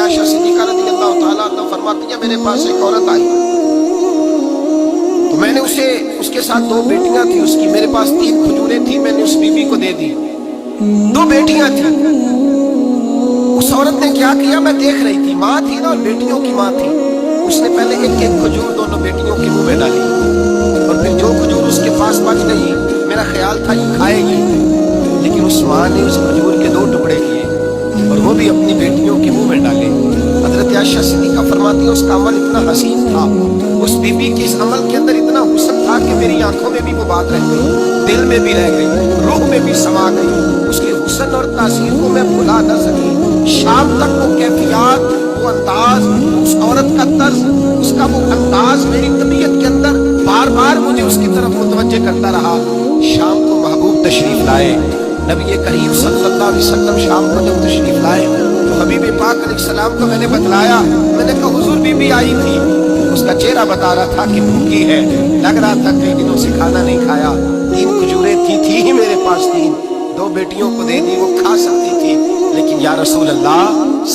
عائشہ صدیقہ رضی اللہ تعالیٰ عنہ فرماتی ہے میرے پاس ایک عورت آئی تو میں نے اسے اس کے ساتھ 2 بیٹیاں تھیں اس کی، میرے پاس 3 کھجوریں تھیں، میں نے اس بیوی کو دے دی، 2 بیٹیاں تھیں۔ اس عورت نے کیا کیا، میں دیکھ رہی تھی، ماں تھی نا اور بیٹیوں کی ماں تھی، اس نے پہلے ایک ایک کھجور دونوں بیٹیوں کے منہ میں ڈالی اور پھر جو کھجور اس کے پاس بچ گئی میرا خیال تھا یہ کھائے گی، لیکن اس ماں نے اس کھجور کے 2 ٹکڑے کیے اور وہ بھی اپنی بیٹیوں کے منہ میں ڈالے۔ حضرت عائشہ صدیقہ فرماتی ہے اس کا عمل اتنا حسین تھا، اس بی بی کے اس عمل کے اندر اتنا حسن تھا کہ میری آنکھوں میں بھی وہ بات رہ گئی، دل میں بھی رہ گئی، روح میں بھی سما گئی، اس کے حسن اور تاثیر کو میں بھلا نہ سکی۔ شام تک وہ کیفیات، وہ انداز، اس عورت کا طرز، اس کا وہ انداز میری طبیعت کے اندر بار بار مجھے اس کی طرف متوجہ کرتا رہا۔ شام کو محبوب تشریف لائے، نبی کریم صلی اللہ علیہ وسلم شام کو جب تشریف لائے تو حبیب پاک علیہ السلام کو میں نے بتلایا، میں نے کہا حضور بی بی آئی تھی، اس کا چہرہ بتا رہا تھا کہ بھوکی ہے، لگ رہا تھا کئی دنوں سے کھانا نہیں کھایا، 3 کھجوریں تھی ہی میرے پاس 3، 2 بیٹیوں کو دے دی، وہ کھا سکتی تھی، لیکن یا رسول اللہ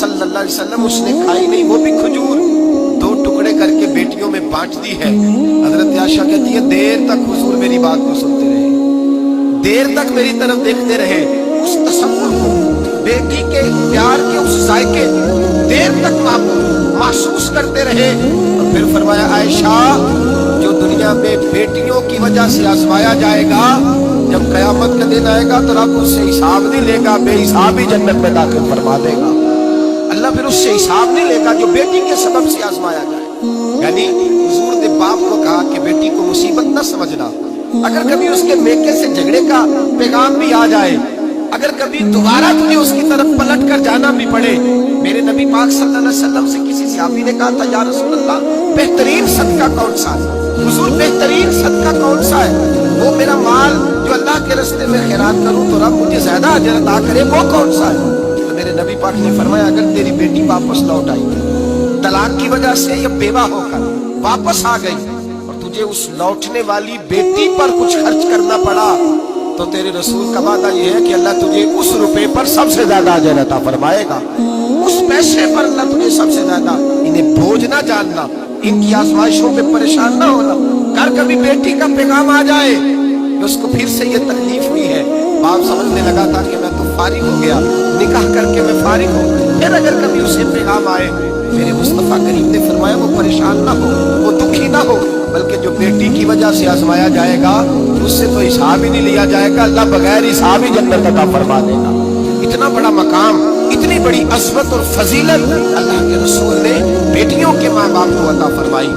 صلی اللہ علیہ وسلم اس نے کھائی نہیں، وہ بھی کھجور 2 ٹکڑے کر کے بیٹیوں میں بانٹ دی ہے۔ حضرت عائشہ کہتی ہے دیر تک حضور میری بات کو سنتے رہے، دیر تک میری طرف دیکھتے رہے، اس تصور کو، بیٹی کے پیار کے اس ذائقے دیر تک محسوس کرتے رہے، اور پھر فرمایا عائشہ جو دنیا میں بیٹیوں کی وجہ سے آزمایا جائے گا، جب قیامت کا دن آئے گا تو رب اس سے حساب نہیں لے گا، بے حساب ہی جنت میں داخل فرما دے گا۔ اللہ پھر اس سے حساب نہیں لے گا جو بیٹی کے سبب سے آزمایا جائے۔ یعنی حضور نے باپ کو کہا کہ بیٹی کو مصیبت نہ سمجھنا، اگر کبھی اس کے میکے سے جھگڑے کا پیغام بھی آ جائے، اگر کبھی دوبارہ تجھے اس کی طرف پلٹ کر جانا بھی پڑے، میرے نبی پاک صلی اللہ علیہ وسلم سے کسی صحابی نے کہا تھا یا رسول اللہ بہترین صدقہ کون سا ہے؟ حضور بہترین صدقہ کون سا ہے؟ وہ میرا مال جو اللہ کے راستے میں خیرات کروں تو رب مجھے زیادہ اجر عطا کرے، وہ کون سا ہے؟ تو میرے نبی پاک نے فرمایا اگر تیری بیٹی واپس لوٹ آئی، طلاق کی وجہ سے یا بیوہ ہو کر واپس آ گئی اور تجھے اس لوٹنے والی بیٹی پر کچھ خرچ کرنا پڑا، تو تیرے رسول کا وعدہ یہ ہے کہ اللہ تجھے اس روپے پر سب سے زیادہ اجر عطا فرمائے گا، اس پیسے پر اللہ تجھے سب سے زیادہ۔ انہیں بوجھ نہ جاننا، ان کی آزمائشوں پہ پریشان نہ ہونا۔ کر کبھی بیٹی کا پیغام آ جائے کہ اس کو پھر سے یہ تکلیف ہوئی ہے، باپ سمجھنے لگا تھا کہ میں تو فارغ ہو گیا، نکاح کر کے میں فارغ ہوں، پھر اگر کبھی اسے پیغام آئے، میرے مصطفیٰ کریم نے فرمایا وہ پریشان نہ ہو، وہ دکھی نہ ہو، بلکہ جو بیٹی کی وجہ سے آزمایا جائے گا اس سے تو حساب ہی نہیں لیا جائے گا، اللہ بغیر حساب ہی جنت عطا فرما دے گا۔ اتنا بڑا مقام، اتنی بڑی عظمت اور فضیلت اللہ کے رسول نے بیٹیوں کے ماں باپ کو عطا فرمائی۔